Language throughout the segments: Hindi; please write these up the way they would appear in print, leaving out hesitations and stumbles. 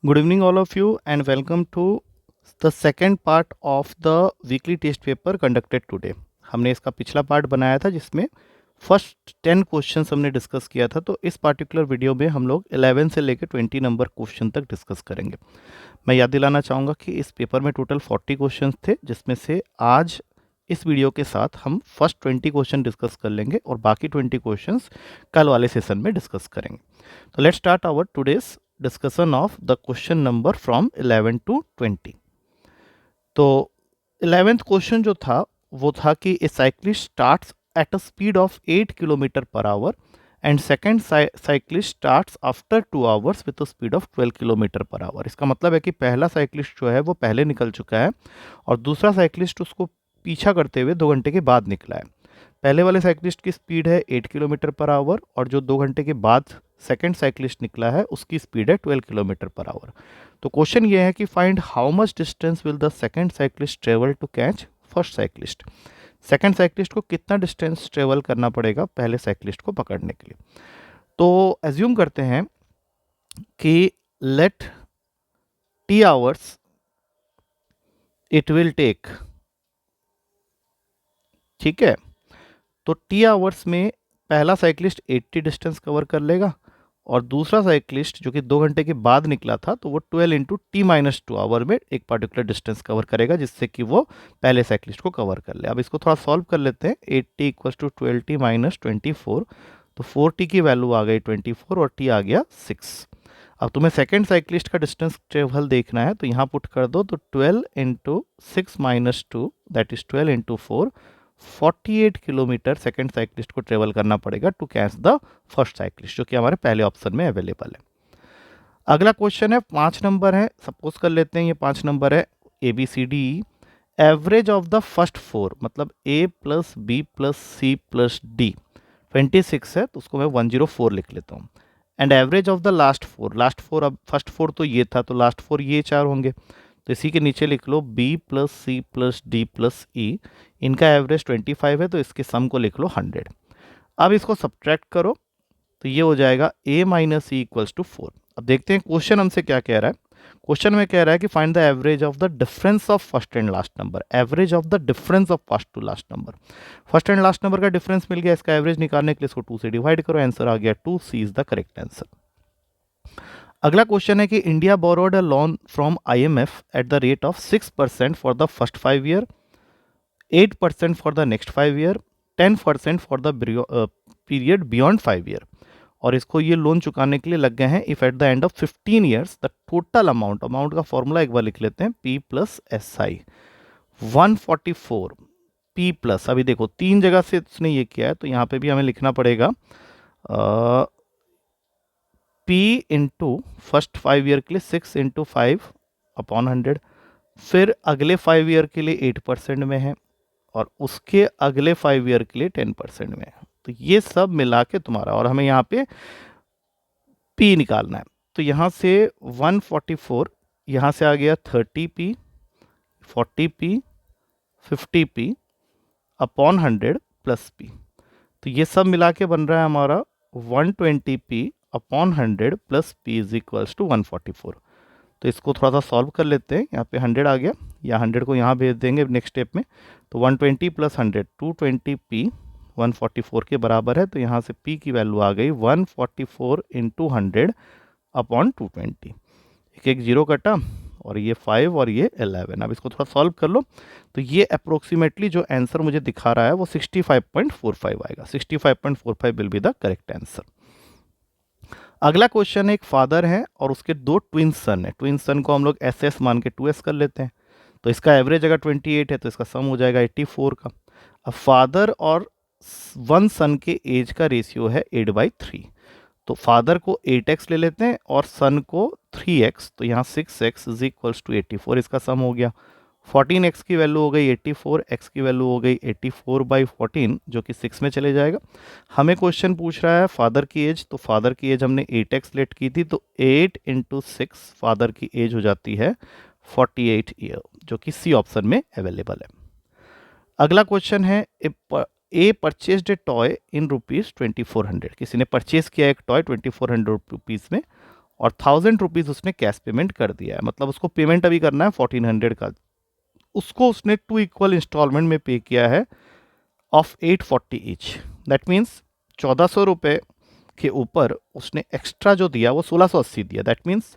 Good evening, all of you, and welcome to the second part of the weekly test paper conducted today. हमने इसका पिछला पार्ट बनाया था जिसमें फर्स्ट 10 क्वेश्चंस हमने डिस्कस किया था, तो इस पार्टिकुलर वीडियो में हम लोग 11 से लेकर 20 नंबर क्वेश्चन तक डिस्कस करेंगे। मैं याद दिलाना चाहूँगा कि इस पेपर में टोटल 40 क्वेश्चंस थे, जिसमें से आज इस वीडियो के साथ हम फर्स्ट 20 क्वेश्चन डिस्कस कर लेंगे और बाकी 20 क्वेश्चंस कल वाले सेशन में डिस्कस करेंगे। तो let's start our today's discussion of the question number from 11 to 20। तो 11th क्वेश्चन जो था वो था कि a cyclist starts at a speed of 8 kilometre per hour and second cyclist starts after 2 hours with a speed of 12 kilometre per hour. इसका मतलब है कि पहला साइक्लिस्ट जो है वो पहले निकल चुका है और दूसरा साइक्लिस्ट उसको पीछा करते हुए 2 घंटे के बाद निकला है। पहले वाले साइक्लिस्ट की स्पीड है 8 किलोमीटर पर आवर और जो 2 घंटे के बाद सेकेंड साइक्लिस्ट निकला है उसकी स्पीड है 12 किलोमीटर पर आवर। तो क्वेश्चन ये है कि find how much distance will the second cyclist travel to catch first cyclist. Second cyclist को कितना डिस्टेंस ट्रेवल करना पड़ेगा पहले साइक्लिस्ट को पकड़ने के लिए। तो एज्यूम करते हैं कि let t hours it will take, ठीक है। तो टी आवर्स में पहला साइक्लिस्ट 80 डिस्टेंस कवर कर लेगा और दूसरा साइक्लिस्ट जो कि 2 घंटे के बाद निकला था तो वो 12 इंटू T-2 आवर में एक पर्टिकुलर डिस्टेंस कवर करेगा, जिससे कि वो पहले साइक्लिस्ट को कवर कर ले। अब इसको थोड़ा सॉल्व कर लेते हैं। 80 इक्वल्स टू 12T-24, तो 4T की वैल्यू आ गई 24 और T आ गया 6। अब तुम्हें सेकेंड साइक्लिस्ट का डिस्टेंस ट्रेवल देखना है तो यहाँ पुट कर दो, तो 12 into 6-2 that is 12 into 4, 48 kilometre second cyclist को ट्रेवल करना पड़ेगा to catch the first cyclist, जो कि हमारे पहले ऑप्शन में अवेलेबल है। अगला क्वेश्चन है 5 नंबर है, सपोज कर लेते हैं ये 5 नंबर है ABCD। Average of the first 4, मतलब A plus B plus C plus D 26 है, तो उसको मैं 104 लिख लेता हूँ। And average of the last 4, last 4, अब फर्स्ट 4 तो ये था तो लास्ट 4 ये 4 होंगे, तो इसी के नीचे लिख लो B plus C plus D plus E। इनका एवरेज 25 है तो इसके सम को लिख लो 100। अब इसको सब्ट्रैक्ट करो तो ये हो जाएगा A minus e equals to 4। अब देखते हैं क्वेश्चन हमसे क्या कह रहा है। क्वेश्चन में कह रहा है कि find the average of the difference of first and last number. Average of the difference of first to last number, first and last number का डिफरेंस मिल गया, इसका एवरेज निकालने के लिए इसको 2 से डिवाइड करो, आंसर आ गया 2, सी इज द करेक्ट आंसर। अगला क्वेश्चन है कि India borrowed a loan from IMF at the rate of 6% for the first 5 year, 8% for the next 5 year, 10% for the period beyond 5 year. और इसको ये लोन चुकाने के लिए लग गए हैं if at the end of 15 years the total amount, amount का फॉर्मूला एक बार लिख लेते हैं, P plus SI 144 P plus. अभी देखो 3 जगह से उसने ये किया है तो यहाँ पे भी हमें लिखना पड़ेगा P इंटू फर्स्ट 5 ईयर के लिए 6 इंटू 5/100, फिर अगले 5 ईयर के लिए 8% में है और उसके अगले 5 ईयर के लिए 10% में है। तो ये सब मिला के तुम्हारा, और हमें यहाँ पे P निकालना है, तो यहाँ से 144, यहाँ से आ गया 30P, 40P, 50P upon 100 plus P। तो ये सब मिला के बन रहा है हमारा 120P upon 100 plus P is equals to 144। तो इसको थोड़ा सा सॉल्व कर लेते हैं। यहाँ पे 100 आ गया, या 100 को यहाँ भेज देंगे नेक्स्ट स्टेप में, तो 120 प्लस 100 220P 144 के बराबर है। तो यहाँ से P की वैल्यू आ गई 144 इंटू 100 अपॉन 220। एक एक जीरो कटा और ये 5 और ये 11। अब इसको थोड़ा सॉल्व कर लो, तो ये अप्रोक्सीमेटली जो आंसर मुझे दिखा रहा है वो 65.45 आएगा। 65.45 will be the correct answer. अगला क्वेश्चन, एक फादर है और उसके 2 ट्विन सन है। ट्विन सन को हम लोग SS मान के 2S कर लेते हैं, तो इसका एवरेज अगर 28 है तो इसका सम हो जाएगा 84 का। अब फादर और 1 सन के एज का रेशियो है 8/3, तो फादर को 8x ले लेते हैं और सन को 3x, तो यहाँ 6x इज इक्वल्स टू 84, इसका सम हो गया। 14x की वैल्यू हो गई 84, x की वैल्यू हो गई 84/14 जो कि 6 में चले जाएगा। हमें क्वेश्चन पूछ रहा है फादर की एज, तो फादर की एज हमने 8x लेट की थी, तो 8 इंटू 6 फादर की एज हो जाती है 48 ईयर, जो कि सी ऑप्शन में अवेलेबल है। अगला क्वेश्चन है A purchased a toy in rupees 2400। किसी ने परचेज किया एक टॉय 2400 रुपीज़ में और 1000 रुपीज़ उसने कैश पेमेंट कर दिया है, मतलब उसको पेमेंट अभी करना है 1400 का, उसको उसने 2 इक्वल इंस्टॉलमेंट में पे किया है ऑफ 840 ईच। दैट मीन्स 1400 रुपये के ऊपर उसने एक्स्ट्रा जो दिया वो 1680 दिया। That means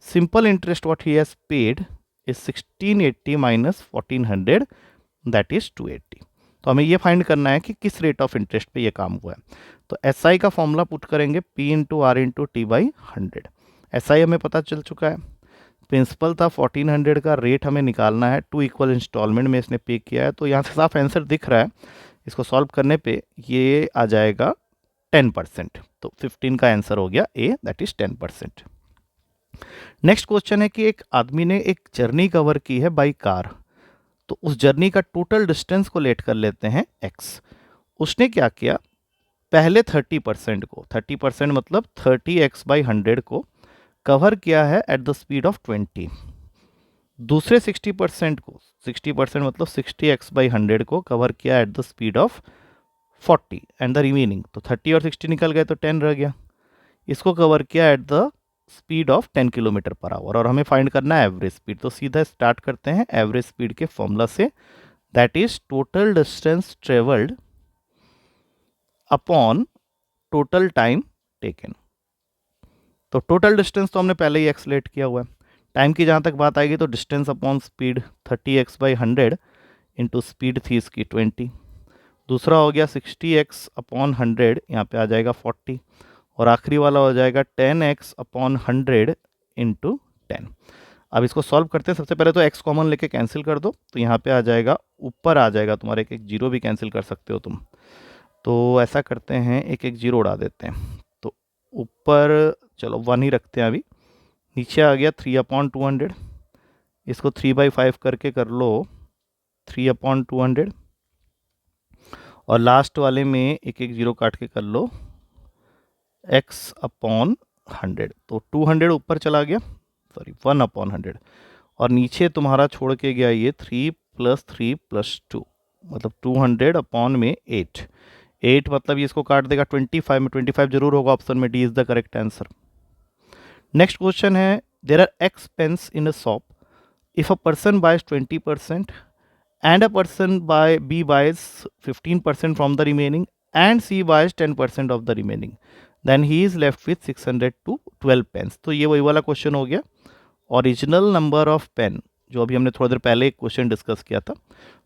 simple interest what he has paid is 1680 minus 1400, that is 280। तो हमें ये फाइंड करना है कि किस रेट ऑफ इंटरेस्ट पे ये काम हुआ है। तो एस आई का फॉर्मूला पुट करेंगे P into r into t by 100। S I हमें पता चल चुका है, प्रिंसिपल था 1400 का, रेट हमें निकालना है, 2 इक्वल इंस्टॉलमेंट में इसने पे किया है, तो यहाँ से साफ आंसर दिख रहा है। इसको सॉल्व करने पे ये आ जाएगा 10%। तो 15 का आंसर हो गया ए, दैट इज 10%। नेक्स्ट क्वेश्चन है कि एक आदमी ने एक जर्नी कवर की है बाई कार, तो उस जर्नी का टोटल डिस्टेंस को लेट कर लेते हैं x। उसने क्या किया, पहले 30% को, 30% मतलब 30x/100 को कवर किया है एट द स्पीड ऑफ 20। दूसरे 60% को, 60% मतलब 60x/100 को कवर किया at the speed of 40 and the remaining, तो 30 और 60 निकल गए तो 10 रह गया, इसको कवर किया at the speed of 10 kilometre per our, और हमें फाइंड करना है एवरेज स्पीड। तो सीधा स्टार्ट करते हैं एवरेज स्पीड के फॉर्मूला से, that is total distance travelled upon total time taken. तो टोटल डिस्टेंस तो हमने पहले ही एक्सलेट किया हुआ है, टाइम की जहाँ तक बात आएगी तो distance upon speed 30x/100 into speed थी इसकी 20। दूसरा हो गया 60x/100, यहाँ पे आ जाएगा 40, और आखिरी वाला हो जाएगा 10x/100 इंटू 10। अब इसको सॉल्व करते हैं। सबसे पहले तो x कॉमन लेके कैंसिल कर दो, तो यहाँ पे आ जाएगा, ऊपर आ जाएगा तुम्हारे, एक जीरो भी कैंसिल कर सकते हो तुम, तो ऐसा करते हैं एक एक जीरो उड़ा देते हैं। तो ऊपर चलो 1 ही रखते हैं अभी, नीचे आ गया 3/200, इसको 3/5 करके कर लो 3/200, और लास्ट वाले में एक एक जीरो काट के कर लो x/100, तो 200 ऊपर चला गया, सॉरी 1/100, और नीचे तुम्हारा छोड़ के गया ये 3 + 3 + 2, मतलब 200 अपॉन में 8 मतलब ये इसको काट देगा 25 में, 25 जरूर होगा ऑप्शन में, D is the correct answer. Next question है, there are x pens in a shop, if a person buys 20% and a person B buys 15% from the remaining and C buys 10% of the remaining, then he is left with 600 to 12 pens। तो ये वही वाला क्वेश्चन हो गया, ओरिजिनल नंबर ऑफ पेन, जो अभी हमने थोड़ी देर पहले एक क्वेश्चन डिस्कस किया था,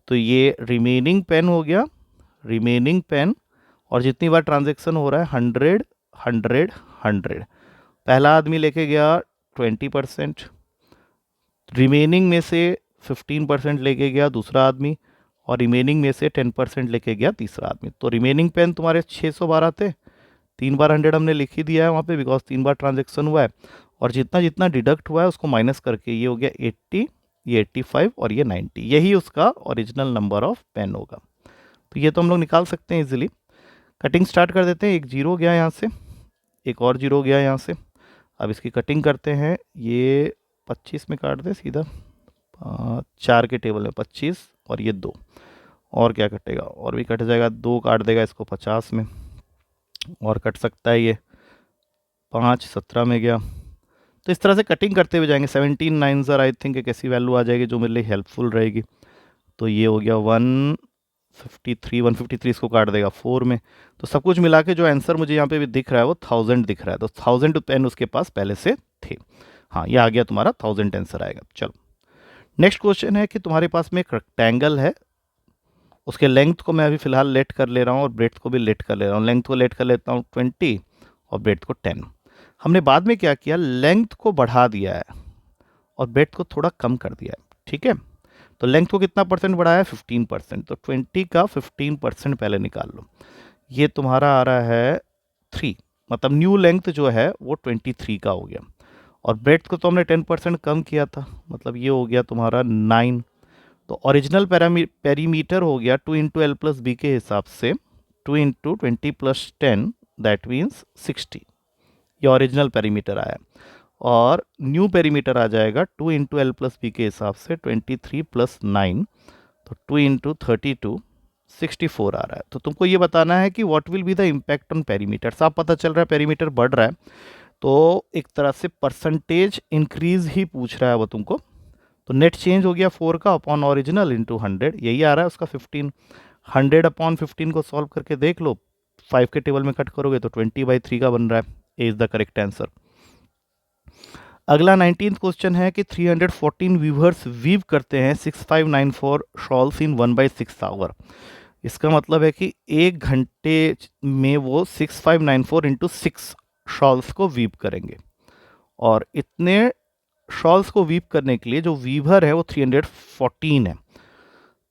तो ये रिमेनिंग पेन हो गया, रिमेनिंग पेन, और जितनी बार ट्रांजेक्शन हो रहा है 100 100 100। पहला आदमी लेके गया 20%, रिमेनिंग में से 15% लेके गया दूसरा आदमी, और रिमेनिंग में से 10% लेके गया तीसरा आदमी। तो रिमेनिंग पेन तुम्हारे 612 थे, 3 बार 100 हमने लिख ही दिया है वहाँ पे, बिकॉज 3 बार ट्रांजेक्शन हुआ है, और जितना जितना डिडक्ट हुआ है उसको माइनस करके ये हो गया 80, ये 85 और ये 90, यही उसका ओरिजिनल नंबर ऑफ पेन होगा। तो ये तो हम लोग निकाल सकते हैं इजीली। कटिंग स्टार्ट कर देते हैं, एक जीरो गया यहाँ से, एक और जीरो गया यहाँ से, अब इसकी कटिंग करते हैं, ये 25 में काट दे सीधा, 4 के टेबल में 25 और ये 2, और क्या कटेगा, और भी कट जाएगा, 2 काट देगा इसको 50 में, और कट सकता है ये 5 17 में गया। तो इस तरह से कटिंग करते हुए जाएंगे, 17 9 आई थिंक एक ऐसी वैल्यू आ जाएगी जो मेरे लिए हेल्पफुल रहेगी। तो ये हो गया 153 इसको काट देगा 4 में, तो सब कुछ मिला के जो आंसर मुझे यहाँ पे भी दिख रहा है वो 1000 दिख रहा है, तो 1000 पेन उसके पास पहले से थे। हाँ, ये आ गया तुम्हारा 1000 आंसर आएगा। चलो नेक्स्ट क्वेश्चन है कि तुम्हारे पास में एक रेक्टेंगल है, उसके लेंथ को मैं अभी फिलहाल लेट कर ले रहा हूँ और ब्रेड्थ को भी लेट कर ले रहा हूँ। लेंथ को लेट कर लेता हूँ 20 और ब्रेड्थ को 10। हमने बाद में क्या किया, लेंथ को बढ़ा दिया है और ब्रेड्थ को थोड़ा कम कर दिया है, ठीक है। तो लेंथ को कितना परसेंट बढ़ाया है, 15%, तो 20 का 15% पहले निकाल लो। ये तुम्हारा आ रहा है 3, मतलब न्यू लेंथ जो है वो 23 का हो गया, और ब्रेड्थ को तो हमने 10% कम किया था, मतलब ये हो गया तुम्हारा 9। तो ओरिजिनल पेरीमीटर हो गया 2 × L + B के हिसाब से 2 × 20 + 10, दैट मीन्स 60, ये ओरिजिनल पेरीमीटर आया। और न्यू पेरीमीटर आ जाएगा 2 × L + B के हिसाब से 23 + 9, तो 2 × 32 64 आ रहा है। तो तुमको ये बताना है कि what will be the impact on perimeter. साफ पता चल रहा है पेरीमीटर बढ़ रहा है, तो एक तरह से परसेंटेज इंक्रीज ही पूछ रहा है वो तुमको। तो नेट चेंज हो गया 4 का अपॉन ओरिजिनल इंटू 100, यही आ रहा है उसका 15। 100 अपॉन 15 को सॉल्व करके देख लो, 5 के टेबल में कट करोगे तो 20/3 का बन रहा है। ए इज द करेक्ट आंसर। अगला 19th क्वेश्चन है कि 314 वीवर्स वीव करते हैं 6594 शॉल्स इन 1/6 आवर। इसका मतलब है कि 1 घंटे में वो 6594 इंटू 6 शॉल्स को वीव करेंगे, और इतने शॉल्स को वीव करने के लिए जो वीवर है वो 314 है।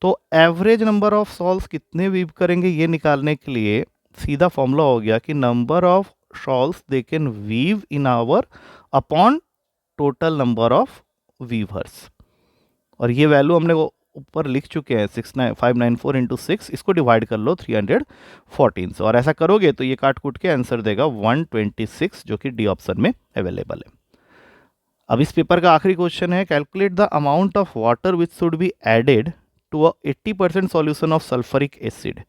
तो एवरेज नंबर ऑफ शॉल्स कितने वीव करेंगे ये निकालने के लिए सीधा फॉर्मूला हो गया कि number of shawls they can weave in hour upon total number of weavers. और ये वैल्यू हमने वो ऊपर लिख चुके हैं 6594 इंटू 6, इसको डिवाइड कर लो 314 से, और ऐसा करोगे तो ये काट कूट के आंसर देगा 126, जो कि डी ऑप्शन में अवेलेबल है। अब इस पेपर का आखिरी क्वेश्चन है, calculate the amount of water which should be added to a 80% solution of sulphuric acid.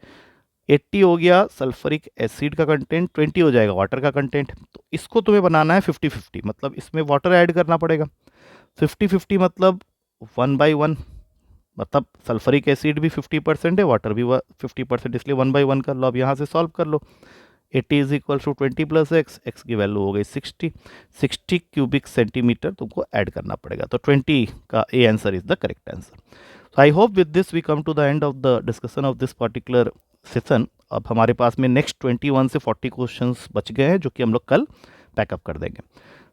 80 हो गया सल्फरिक एसिड का कंटेंट, 20 हो जाएगा वाटर का कंटेंट। तो इसको तुम्हें बनाना है 50-50, मतलब इसमें वाटर ऐड करना पड़ेगा। 50-50 मतलब 1/1, मतलब सल्फरिक एसिड भी 50% है, वाटर भी 50%, इसलिए 1/1 कर लो। अब यहाँ से सॉल्व कर लो। 80 is equal to 20 plus x, x की वैल्यू हो गई 60 क्यूबिक सेंटीमीटर तुमको ऐड करना पड़ेगा। तो 20 का a answer is the correct answer. So I hope with this we come to the end of the discussion of this particular session. अब हमारे पास में नेक्स्ट 21 से 40 क्वेश्चंस बच गए हैं, जो कि हम लोग कल पैकअप कर देंगे।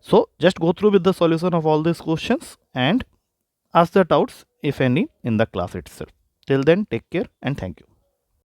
So just go through with the solution of all this questions and ask the doubts if any in the class itself. Till then, take care and thank you.